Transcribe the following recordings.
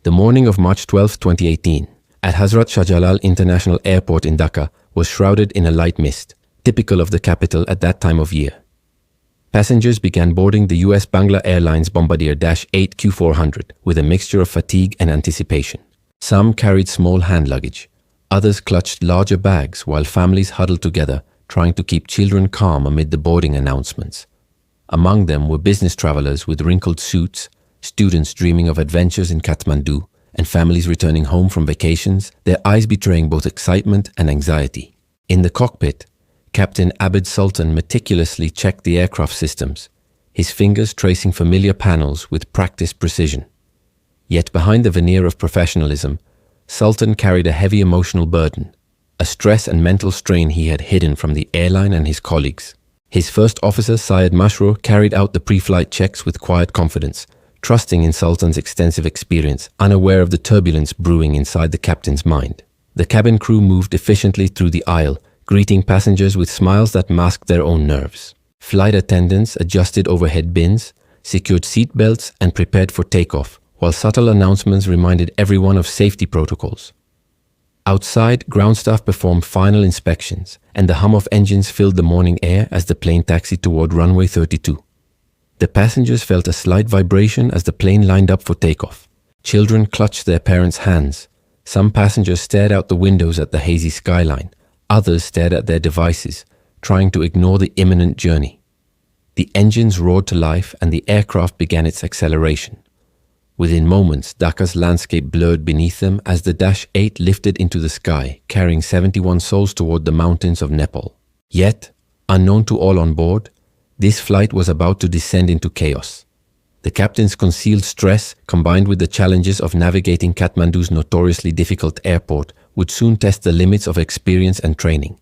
The morning of March 12, 2018, at Hazrat Shahjalal International Airport in Dhaka was shrouded in a light mist, typical of the capital at that time of year. Passengers began boarding the US-Bangla Airlines Bombardier Dash 8 Q400 with a mixture of fatigue and anticipation. Some carried small hand luggage. Others clutched larger bags while families huddled together, trying to keep children calm amid the boarding announcements. Among them were business travelers with wrinkled suits, students dreaming of adventures in Kathmandu, and families returning home from vacations, their eyes betraying both excitement and anxiety. In the cockpit, Captain Abid Sultan meticulously checked the aircraft systems, his fingers tracing familiar panels with practiced precision. Yet behind the veneer of professionalism, Sultan carried a heavy emotional burden, a stress and mental strain he had hidden from the airline and his colleagues. His first officer, Syed Masroor, carried out the pre-flight checks with quiet confidence, trusting in Sultan's extensive experience, unaware of the turbulence brewing inside the captain's mind. The cabin crew moved efficiently through the aisle, greeting passengers with smiles that masked their own nerves. Flight attendants adjusted overhead bins, secured seat belts, and prepared for takeoff, while subtle announcements reminded everyone of safety protocols. Outside, ground staff performed final inspections, and the hum of engines filled the morning air as the plane taxied toward runway 32. The passengers felt a slight vibration as the plane lined up for takeoff. Children clutched their parents' hands. Some passengers stared out the windows at the hazy skyline. Others stared at their devices, trying to ignore the imminent journey. The engines roared to life and the aircraft began its acceleration. Within moments, Dhaka's landscape blurred beneath them as the Dash 8 lifted into the sky, carrying 71 souls toward the mountains of Nepal. Yet, unknown to all on board, this flight was about to descend into chaos. The captain's concealed stress, combined with the challenges of navigating Kathmandu's notoriously difficult airport, would soon test the limits of experience and training.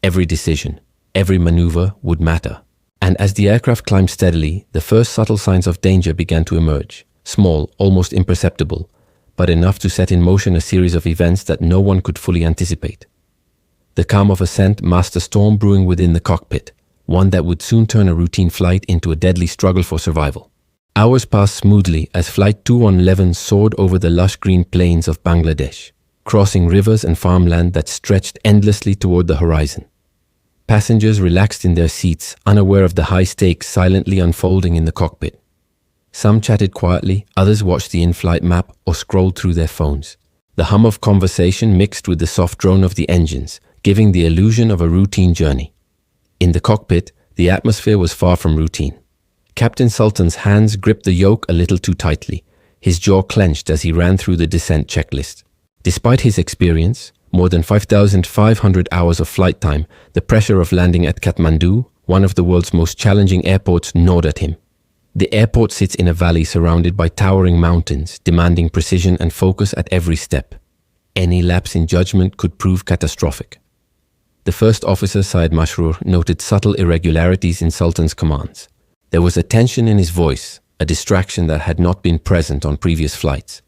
Every decision, every maneuver would matter. And as the aircraft climbed steadily, the first subtle signs of danger began to emerge. Small, almost imperceptible, but enough to set in motion a series of events that no one could fully anticipate. The calm of ascent masked a storm brewing within the cockpit, one that would soon turn a routine flight into a deadly struggle for survival. Hours passed smoothly as Flight 211 soared over the lush green plains of Bangladesh, crossing rivers and farmland that stretched endlessly toward the horizon. Passengers relaxed in their seats, unaware of the high stakes silently unfolding in the cockpit. Some chatted quietly, others watched the in-flight map or scrolled through their phones. The hum of conversation mixed with the soft drone of the engines, giving the illusion of a routine journey. In the cockpit, the atmosphere was far from routine. Captain Sultan's hands gripped the yoke a little too tightly, his jaw clenched as he ran through the descent checklist. Despite his experience, more than 5,500 hours of flight time, the pressure of landing at Kathmandu, one of the world's most challenging airports, gnawed at him. The airport sits in a valley surrounded by towering mountains, demanding precision and focus at every step. Any lapse in judgment could prove catastrophic. The first officer, Syed Masroor, noted subtle irregularities in Sultan's commands. There was a tension in his voice, a distraction that had not been present on previous flights.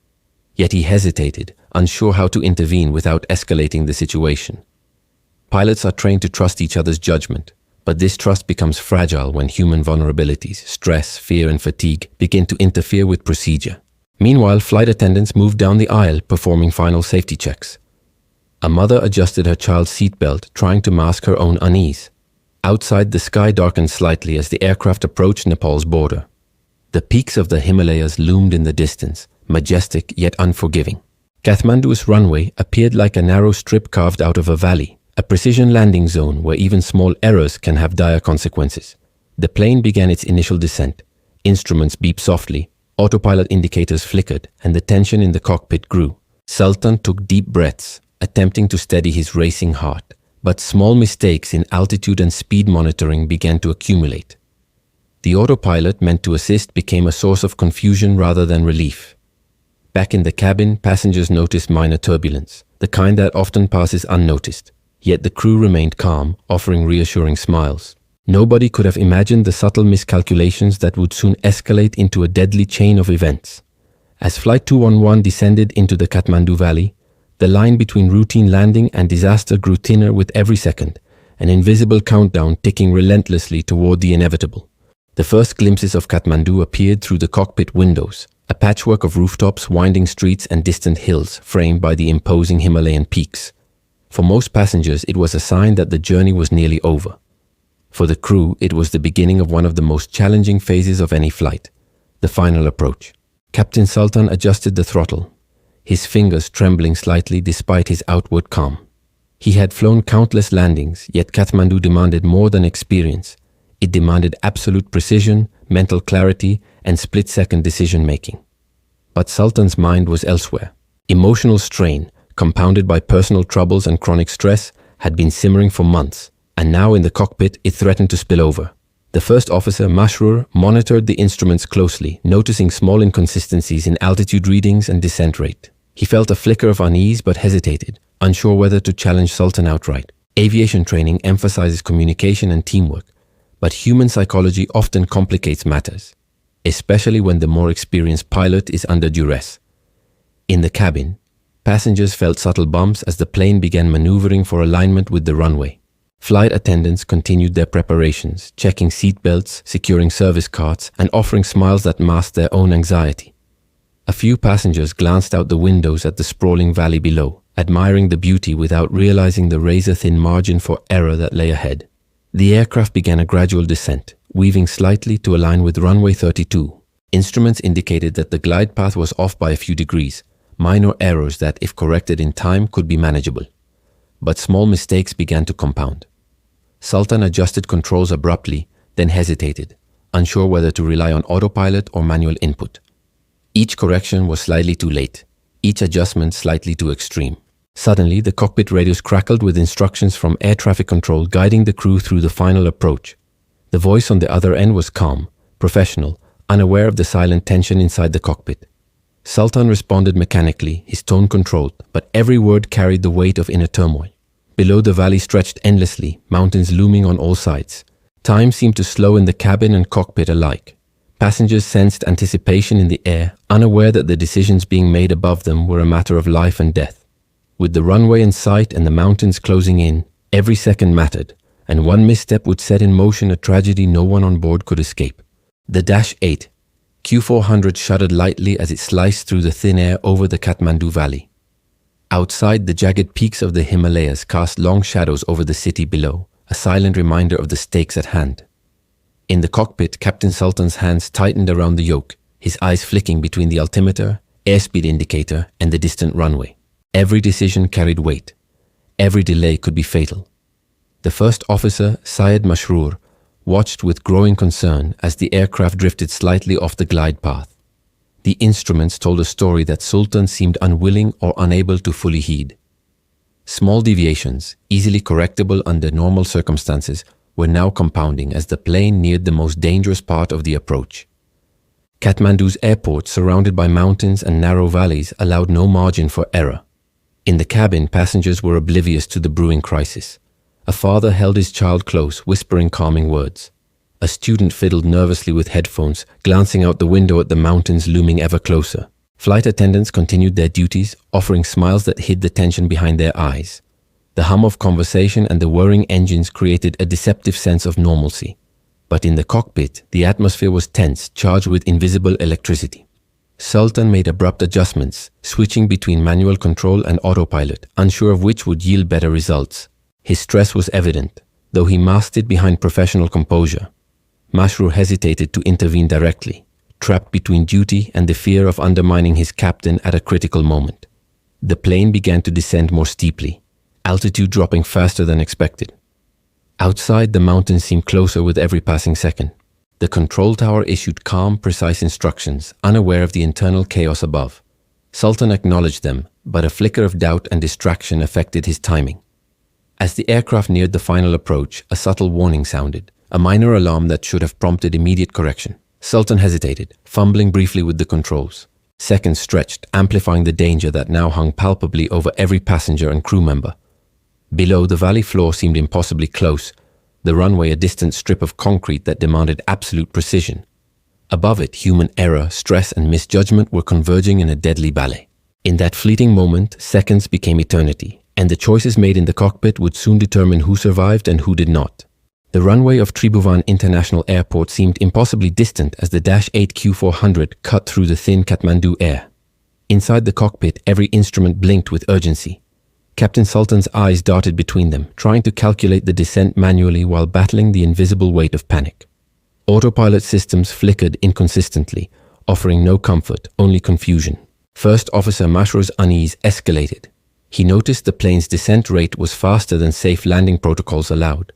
Yet he hesitated, unsure how to intervene without escalating the situation. Pilots are trained to trust each other's judgment, but this trust becomes fragile when human vulnerabilities, stress, fear, and fatigue begin to interfere with procedure. Meanwhile, flight attendants moved down the aisle, performing final safety checks. A mother adjusted her child's seatbelt, trying to mask her own unease. Outside, the sky darkened slightly as the aircraft approached Nepal's border. The peaks of the Himalayas loomed in the distance, majestic yet unforgiving. Kathmandu's runway appeared like a narrow strip carved out of a valley, a precision landing zone where even small errors can have dire consequences. The plane began its initial descent. Instruments beeped softly, autopilot indicators flickered, and the tension in the cockpit grew. Sultan took deep breaths, attempting to steady his racing heart, but small mistakes in altitude and speed monitoring began to accumulate. The autopilot meant to assist became a source of confusion rather than relief. Back in the cabin, passengers noticed minor turbulence, the kind that often passes unnoticed. Yet the crew remained calm, offering reassuring smiles. Nobody could have imagined the subtle miscalculations that would soon escalate into a deadly chain of events. As Flight 211 descended into the Kathmandu Valley, the line between routine landing and disaster grew thinner with every second, an invisible countdown ticking relentlessly toward the inevitable. The first glimpses of Kathmandu appeared through the cockpit windows, A patchwork of rooftops, winding streets, and distant hills framed by the imposing Himalayan peaks. For most passengers, it was a sign that the journey was nearly over. For the crew, it was the beginning of one of the most challenging phases of any flight, the final approach. Captain Sultan adjusted the throttle, his fingers trembling slightly despite his outward calm. He had flown countless landings, yet Kathmandu demanded more than experience. It demanded absolute precision, mental clarity, and split-second decision-making. But Sultan's mind was elsewhere. Emotional strain, compounded by personal troubles and chronic stress, had been simmering for months, and now in the cockpit it threatened to spill over. The first officer, Masroor, monitored the instruments closely, noticing small inconsistencies in altitude readings and descent rate. He felt a flicker of unease but hesitated, unsure whether to challenge Sultan outright. Aviation training emphasizes communication and teamwork, but human psychology often complicates matters, especially when the more experienced pilot is under duress. In the cabin, passengers felt subtle bumps as the plane began maneuvering for alignment with the runway. Flight attendants continued their preparations, checking seatbelts, securing service carts, and offering smiles that masked their own anxiety. A few passengers glanced out the windows at the sprawling valley below, admiring the beauty without realizing the razor-thin margin for error that lay ahead. The aircraft began a gradual descent, weaving slightly to align with runway 32. Instruments indicated that the glide path was off by a few degrees, minor errors that, if corrected in time, could be manageable. But small mistakes began to compound. Sultan adjusted controls abruptly, then hesitated, unsure whether to rely on autopilot or manual input. Each correction was slightly too late, each adjustment slightly too extreme. Suddenly, the cockpit radios crackled with instructions from air traffic control guiding the crew through the final approach. The voice on the other end was calm, professional, unaware of the silent tension inside the cockpit. Sultan responded mechanically, his tone controlled, but every word carried the weight of inner turmoil. Below, the valley stretched endlessly, mountains looming on all sides. Time seemed to slow in the cabin and cockpit alike. Passengers sensed anticipation in the air, unaware that the decisions being made above them were a matter of life and death. With the runway in sight and the mountains closing in, every second mattered, and one misstep would set in motion a tragedy no one on board could escape. The Dash 8, Q400 shuddered lightly as it sliced through the thin air over the Kathmandu Valley. Outside, the jagged peaks of the Himalayas cast long shadows over the city below, a silent reminder of the stakes at hand. In the cockpit, Captain Sultan's hands tightened around the yoke, his eyes flicking between the altimeter, airspeed indicator, and the distant runway. Every decision carried weight. Every delay could be fatal. The first officer, Syed Masroor, watched with growing concern as the aircraft drifted slightly off the glide path. The instruments told a story that Sultan seemed unwilling or unable to fully heed. Small deviations, easily correctable under normal circumstances, were now compounding as the plane neared the most dangerous part of the approach. Kathmandu's airport, surrounded by mountains and narrow valleys, allowed no margin for error. In the cabin, passengers were oblivious to the brewing crisis. A father held his child close, whispering calming words. A student fiddled nervously with headphones, glancing out the window at the mountains looming ever closer. Flight attendants continued their duties, offering smiles that hid the tension behind their eyes. The hum of conversation and the whirring engines created a deceptive sense of normalcy. But in the cockpit, the atmosphere was tense, charged with invisible electricity. Sultan made abrupt adjustments, switching between manual control and autopilot, unsure of which would yield better results. His stress was evident, though he masked it behind professional composure. Masroor hesitated to intervene directly, trapped between duty and the fear of undermining his captain at a critical moment. The plane began to descend more steeply, altitude dropping faster than expected. Outside, the mountains seemed closer with every passing second. The control tower issued calm, precise instructions, unaware of the internal chaos above. Sultan acknowledged them, but a flicker of doubt and distraction affected his timing. As the aircraft neared the final approach, a subtle warning sounded, a minor alarm that should have prompted immediate correction. Sultan hesitated, fumbling briefly with the controls. Seconds stretched, amplifying the danger that now hung palpably over every passenger and crew member. Below, the valley floor seemed impossibly close, the runway a distant strip of concrete that demanded absolute precision. Above it, human error, stress, and misjudgment were converging in a deadly ballet. In that fleeting moment, seconds became eternity, and the choices made in the cockpit would soon determine who survived and who did not. The runway of Tribhuvan International Airport seemed impossibly distant as the Dash 8 Q400 cut through the thin Kathmandu air. Inside the cockpit, every instrument blinked with urgency. Captain Sultan's eyes darted between them, trying to calculate the descent manually while battling the invisible weight of panic. Autopilot systems flickered inconsistently, offering no comfort, only confusion. First Officer Mashro's unease escalated. He noticed the plane's descent rate was faster than safe landing protocols allowed.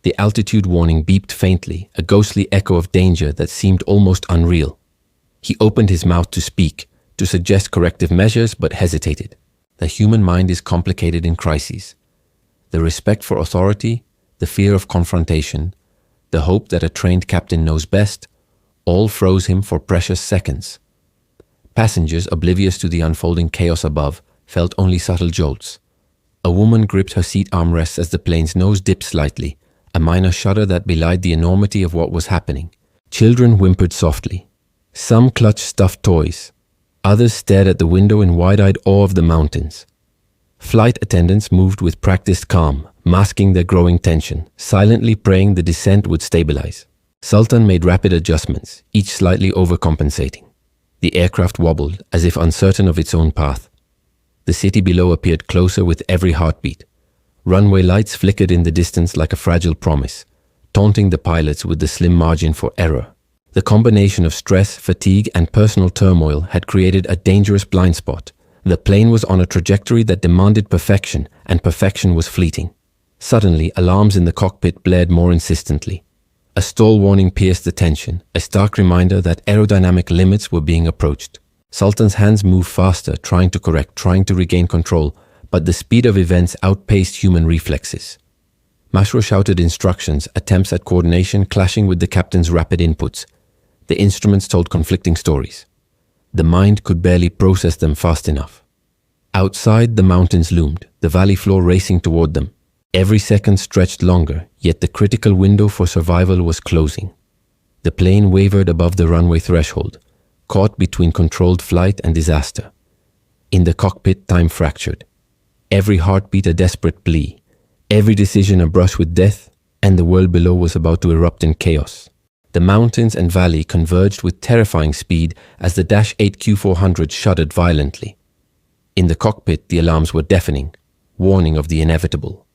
The altitude warning beeped faintly, a ghostly echo of danger that seemed almost unreal. He opened his mouth to speak, to suggest corrective measures, but hesitated. The human mind is complicated in crises. The respect for authority, the fear of confrontation, the hope that a trained captain knows best, all froze him for precious seconds. Passengers, oblivious to the unfolding chaos above, felt only subtle jolts. A woman gripped her seat armrests as the plane's nose dipped slightly, a minor shudder that belied the enormity of what was happening. Children whimpered softly. Some clutched stuffed toys. Others stared at the window in wide-eyed awe of the mountains. Flight attendants moved with practiced calm, masking their growing tension, silently praying the descent would stabilize. Sultan made rapid adjustments, each slightly overcompensating. The aircraft wobbled, as if uncertain of its own path. The city below appeared closer with every heartbeat. Runway lights flickered in the distance like a fragile promise, taunting the pilots with the slim margin for error. The combination of stress, fatigue, and personal turmoil had created a dangerous blind spot. The plane was on a trajectory that demanded perfection, and perfection was fleeting. Suddenly, alarms in the cockpit blared more insistently. A stall warning pierced the tension, a stark reminder that aerodynamic limits were being approached. Sultan's hands moved faster, trying to correct, trying to regain control, but the speed of events outpaced human reflexes. Mashro shouted instructions, attempts at coordination clashing with the captain's rapid inputs. The instruments told conflicting stories. The mind could barely process them fast enough. Outside, the mountains loomed, the valley floor racing toward them. Every second stretched longer, yet the critical window for survival was closing. The plane wavered above the runway threshold, caught between controlled flight and disaster. In the cockpit, time fractured. Every heartbeat a desperate plea, every decision a brush with death, and the world below was about to erupt in chaos. The mountains and valley converged with terrifying speed as the Dash 8 Q400 shuddered violently. In the cockpit, the alarms were deafening, warning of the inevitable.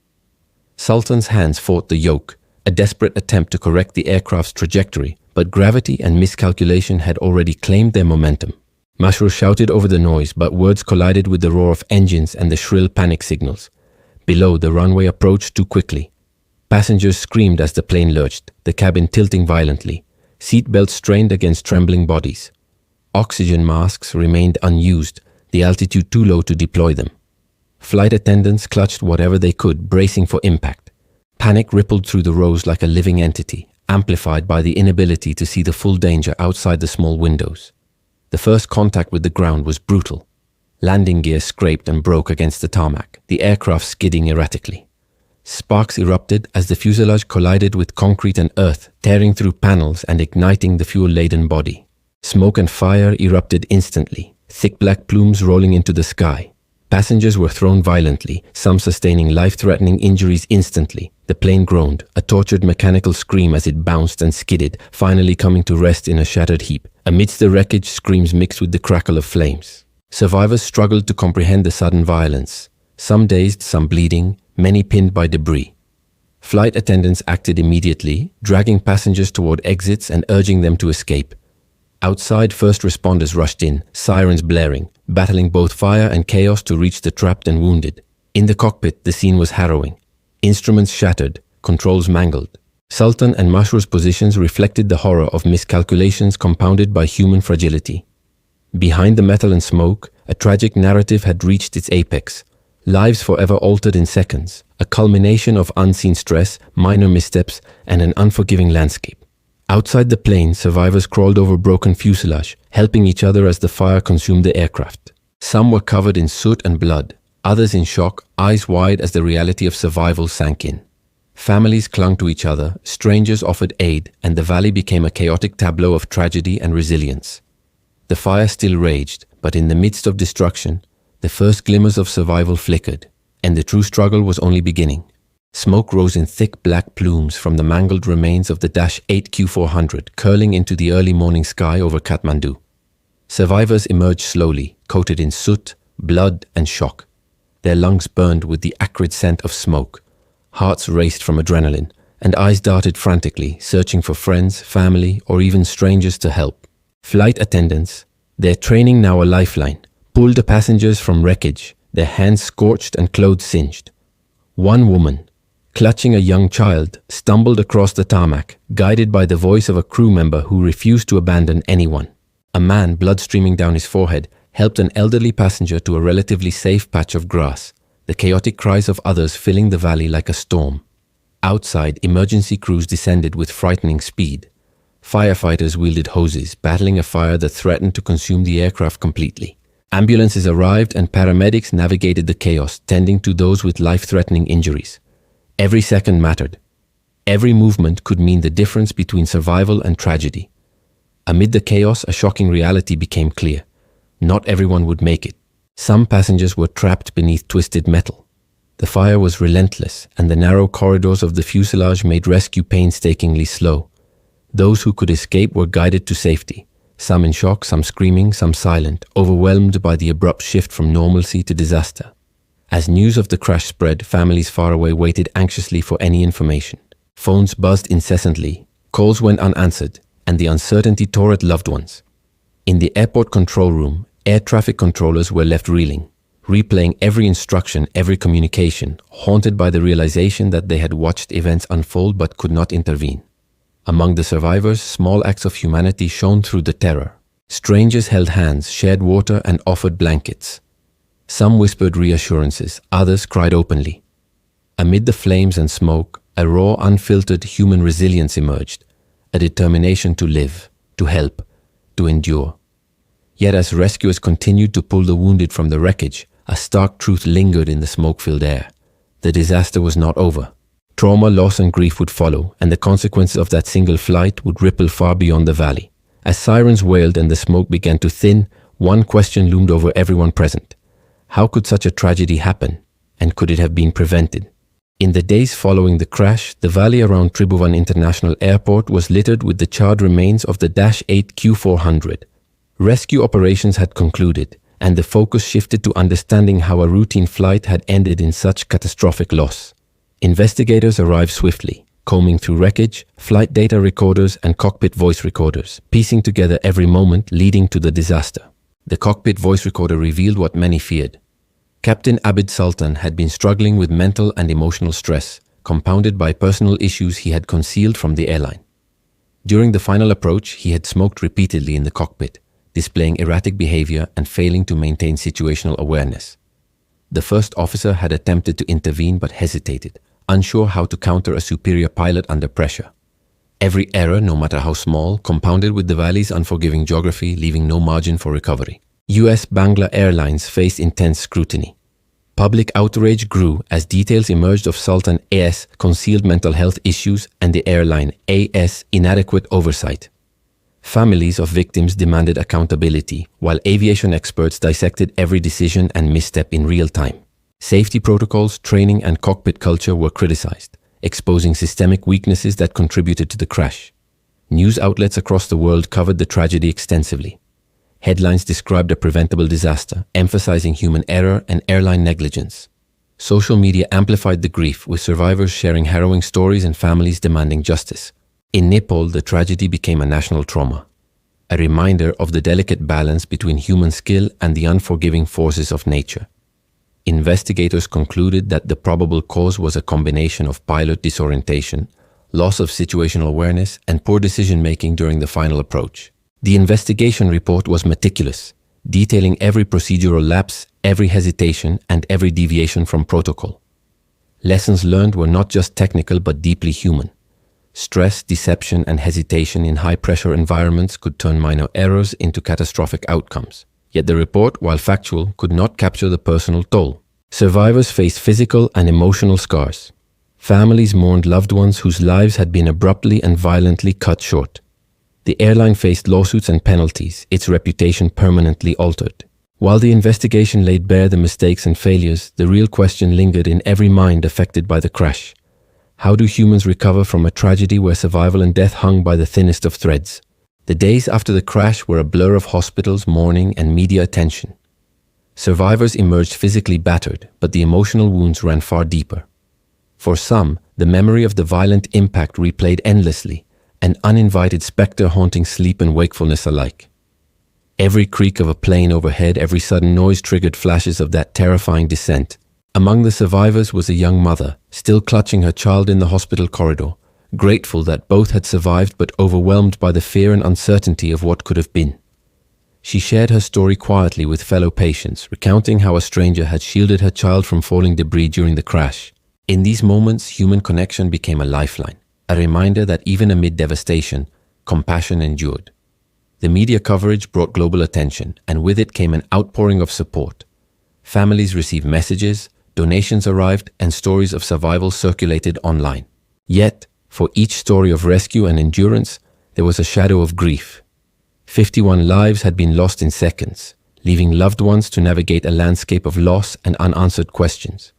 Sultan's hands fought the yoke, a desperate attempt to correct the aircraft's trajectory, but gravity and miscalculation had already claimed their momentum. Mashro shouted over the noise, but words collided with the roar of engines and the shrill panic signals. Below, the runway approached too quickly. Passengers screamed as the plane lurched, the cabin tilting violently. Seat belts strained against trembling bodies. Oxygen masks remained unused, the altitude too low to deploy them. Flight attendants clutched whatever they could, bracing for impact. Panic rippled through the rows like a living entity, amplified by the inability to see the full danger outside the small windows. The first contact with the ground was brutal. Landing gear scraped and broke against the tarmac, the aircraft skidding erratically. Sparks erupted as the fuselage collided with concrete and earth, tearing through panels and igniting the fuel-laden body. Smoke and fire erupted instantly, thick black plumes rolling into the sky. Passengers were thrown violently, some sustaining life-threatening injuries instantly. The plane groaned, a tortured mechanical scream as it bounced and skidded, finally coming to rest in a shattered heap. Amidst the wreckage, screams mixed with the crackle of flames. Survivors struggled to comprehend the sudden violence. Some dazed, some bleeding, many pinned by debris. Flight attendants acted immediately, dragging passengers toward exits and urging them to escape. Outside, first responders rushed in, sirens blaring, battling both fire and chaos to reach the trapped and wounded. In the cockpit, the scene was harrowing. Instruments shattered, controls mangled. Sultan and Mashro's positions reflected the horror of miscalculations compounded by human fragility. Behind the metal and smoke, a tragic narrative had reached its apex. Lives forever altered in seconds, a culmination of unseen stress, minor missteps, and an unforgiving landscape. Outside the plane, survivors crawled over broken fuselage, helping each other as the fire consumed the aircraft. Some were covered in soot and blood, others in shock, eyes wide as the reality of survival sank in. Families clung to each other, strangers offered aid, and the valley became a chaotic tableau of tragedy and resilience. The fire still raged, but in the midst of destruction, the first glimmers of survival flickered, and the true struggle was only beginning. Smoke rose in thick black plumes from the mangled remains of the Dash 8 Q400, curling into the early morning sky over Kathmandu. Survivors emerged slowly, coated in soot, blood, and shock. Their lungs burned with the acrid scent of smoke. Hearts raced from adrenaline, and eyes darted frantically, searching for friends, family, or even strangers to help. Flight attendants, their training now a lifeline, pulled the passengers from wreckage, their hands scorched and clothes singed. One woman, clutching a young child, stumbled across the tarmac, guided by the voice of a crew member who refused to abandon anyone. A man, blood streaming down his forehead, helped an elderly passenger to a relatively safe patch of grass, the chaotic cries of others filling the valley like a storm. Outside, emergency crews descended with frightening speed. Firefighters wielded hoses, battling a fire that threatened to consume the aircraft completely. Ambulances arrived and paramedics navigated the chaos, tending to those with life-threatening injuries. Every second mattered. Every movement could mean the difference between survival and tragedy. Amid the chaos, a shocking reality became clear. Not everyone would make it. Some passengers were trapped beneath twisted metal. The fire was relentless, and the narrow corridors of the fuselage made rescue painstakingly slow. Those who could escape were guided to safety, some in shock, some screaming, some silent, overwhelmed by the abrupt shift from normalcy to disaster. As news of the crash spread, families far away waited anxiously for any information. Phones buzzed incessantly, calls went unanswered, and the uncertainty tore at loved ones. In the airport control room, air traffic controllers were left reeling, replaying every instruction, every communication, haunted by the realization that they had watched events unfold but could not intervene. Among the survivors, small acts of humanity shone through the terror. Strangers held hands, shared water, and offered blankets. Some whispered reassurances, others cried openly. Amid the flames and smoke, a raw, unfiltered human resilience emerged, a determination to live, to help, to endure. Yet as rescuers continued to pull the wounded from the wreckage, a stark truth lingered in the smoke-filled air. The disaster was not over. Trauma, loss, and grief would follow, and the consequences of that single flight would ripple far beyond the valley. As sirens wailed and the smoke began to thin, one question loomed over everyone present. How could such a tragedy happen, and could it have been prevented? In the days following the crash, the valley around Tribhuvan International Airport was littered with the charred remains of the Dash 8 Q400. Rescue operations had concluded, and the focus shifted to understanding how a routine flight had ended in such catastrophic loss. Investigators arrived swiftly, combing through wreckage, flight data recorders, and cockpit voice recorders, piecing together every moment leading to the disaster. The cockpit voice recorder revealed what many feared. Captain Abid Sultan had been struggling with mental and emotional stress, compounded by personal issues he had concealed from the airline. During the final approach, he had smoked repeatedly in the cockpit, displaying erratic behavior and failing to maintain situational awareness. The first officer had attempted to intervene but hesitated, unsure how to counter a superior pilot under pressure. Every error, no matter how small, compounded with the valley's unforgiving geography, leaving no margin for recovery. US-Bangla Airlines faced intense scrutiny. Public outrage grew as details emerged of Sultan A.'s concealed mental health issues and the airline A.'s inadequate oversight. Families of victims demanded accountability, while aviation experts dissected every decision and misstep in real time. Safety protocols, training, and cockpit culture were criticized, exposing systemic weaknesses that contributed to the crash. News outlets across the world covered the tragedy extensively. Headlines described a preventable disaster, emphasizing human error and airline negligence. Social media amplified the grief, with survivors sharing harrowing stories and families demanding justice. In Nepal, the tragedy became a national trauma, a reminder of the delicate balance between human skill and the unforgiving forces of nature. Investigators concluded that the probable cause was a combination of pilot disorientation, loss of situational awareness, and poor decision-making during the final approach. The investigation report was meticulous, detailing every procedural lapse, every hesitation, and every deviation from protocol. Lessons learned were not just technical but deeply human. Stress, deception, and hesitation in high-pressure environments could turn minor errors into catastrophic outcomes. Yet the report, while factual, could not capture the personal toll. Survivors faced physical and emotional scars. Families mourned loved ones whose lives had been abruptly and violently cut short. The airline faced lawsuits and penalties, its reputation permanently altered. While the investigation laid bare the mistakes and failures, the real question lingered in every mind affected by the crash. How do humans recover from a tragedy where survival and death hung by the thinnest of threads? The days after the crash were a blur of hospitals, mourning, and media attention. Survivors emerged physically battered, but the emotional wounds ran far deeper. For some, the memory of the violent impact replayed endlessly, an uninvited specter haunting sleep and wakefulness alike. Every creak of a plane overhead, every sudden noise triggered flashes of that terrifying descent. Among the survivors was a young mother, still clutching her child in the hospital corridor, grateful that both had survived but overwhelmed by the fear and uncertainty of what could have been. She shared her story quietly with fellow patients, recounting how a stranger had shielded her child from falling debris during the crash. In these moments, human connection became a lifeline, a reminder that even amid devastation, compassion endured. The media coverage brought global attention, and with it came an outpouring of support. Families received messages, donations arrived, and stories of survival circulated online. Yet, for each story of rescue and endurance, there was a shadow of grief. 51 lives had been lost in seconds, leaving loved ones to navigate a landscape of loss and unanswered questions.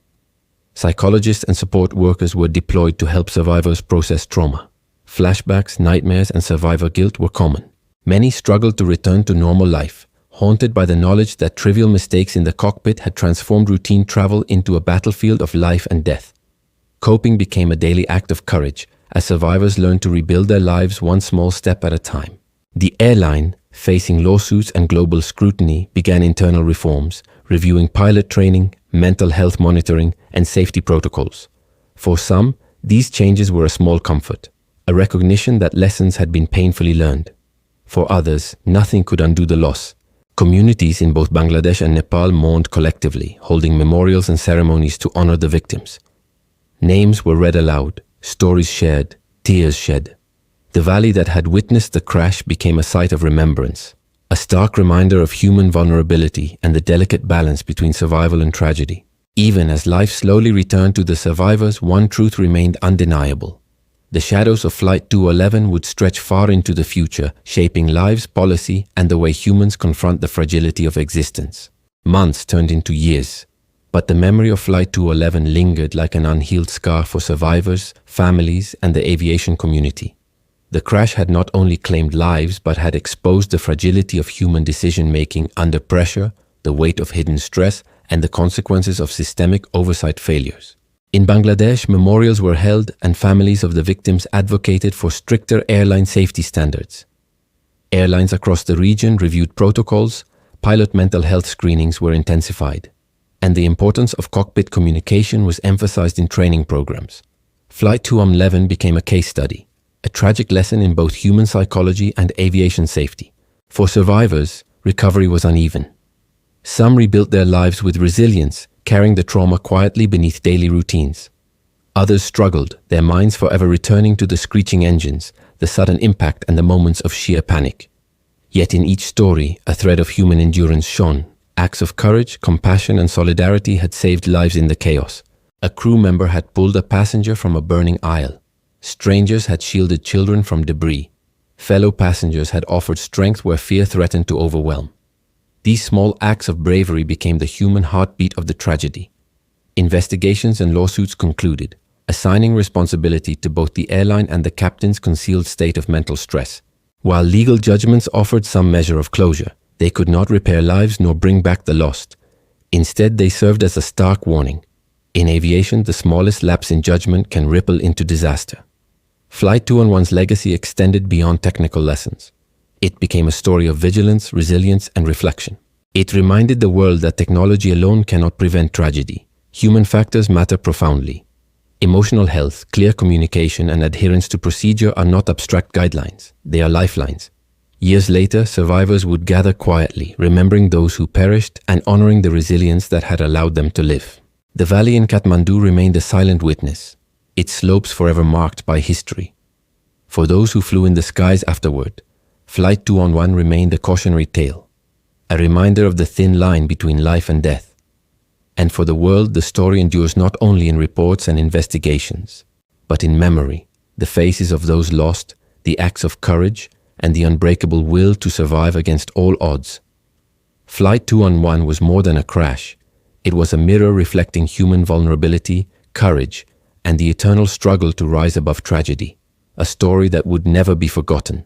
Psychologists and support workers were deployed to help survivors process trauma. Flashbacks, nightmares, and survivor guilt were common. Many struggled to return to normal life, haunted by the knowledge that trivial mistakes in the cockpit had transformed routine travel into a battlefield of life and death. Coping became a daily act of courage, as survivors learned to rebuild their lives one small step at a time. The airline, facing lawsuits and global scrutiny, began internal reforms, reviewing pilot training, mental health monitoring, and safety protocols. For some, these changes were a small comfort, a recognition that lessons had been painfully learned. For others, nothing could undo the loss. Communities in both Bangladesh and Nepal mourned collectively, holding memorials and ceremonies to honor the victims. Names were read aloud, stories shared, tears shed. The valley that had witnessed the crash became a site of remembrance, a stark reminder of human vulnerability and the delicate balance between survival and tragedy. Even as life slowly returned to the survivors, one truth remained undeniable. The shadows of Flight 211 would stretch far into the future, shaping lives, policy, and the way humans confront the fragility of existence. Months turned into years, but the memory of Flight 211 lingered like an unhealed scar for survivors, families, and the aviation community. The crash had not only claimed lives, but had exposed the fragility of human decision-making under pressure, the weight of hidden stress, and the consequences of systemic oversight failures. In Bangladesh, memorials were held and families of the victims advocated for stricter airline safety standards. Airlines across the region reviewed protocols, pilot mental health screenings were intensified, and the importance of cockpit communication was emphasized in training programs. Flight 211 became a case study, a tragic lesson in both human psychology and aviation safety. For survivors, recovery was uneven. Some rebuilt their lives with resilience, carrying the trauma quietly beneath daily routines. Others struggled, their minds forever returning to the screeching engines, the sudden impact, and the moments of sheer panic. Yet in each story, a thread of human endurance shone. Acts of courage, compassion, and solidarity had saved lives in the chaos. A crew member had pulled a passenger from a burning aisle. Strangers had shielded children from debris. Fellow passengers had offered strength where fear threatened to overwhelm. These small acts of bravery became the human heartbeat of the tragedy. Investigations and lawsuits concluded, assigning responsibility to both the airline and the captain's concealed state of mental stress. While legal judgments offered some measure of closure, they could not repair lives nor bring back the lost. Instead, they served as a stark warning. In aviation, the smallest lapse in judgment can ripple into disaster. Flight 211's legacy extended beyond technical lessons. It became a story of vigilance, resilience, and reflection. It reminded the world that technology alone cannot prevent tragedy. Human factors matter profoundly. Emotional health, clear communication, and adherence to procedure are not abstract guidelines. They are lifelines. Years later, survivors would gather quietly, remembering those who perished and honoring the resilience that had allowed them to live. The valley in Kathmandu remained a silent witness, its slopes forever marked by history. For those who flew in the skies afterward, Flight 211 remained a cautionary tale, a reminder of the thin line between life and death. And for the world, the story endures not only in reports and investigations, but in memory, the faces of those lost, the acts of courage, and the unbreakable will to survive against all odds. Flight 211 was more than a crash. It was a mirror reflecting human vulnerability, courage, and the eternal struggle to rise above tragedy, a story that would never be forgotten.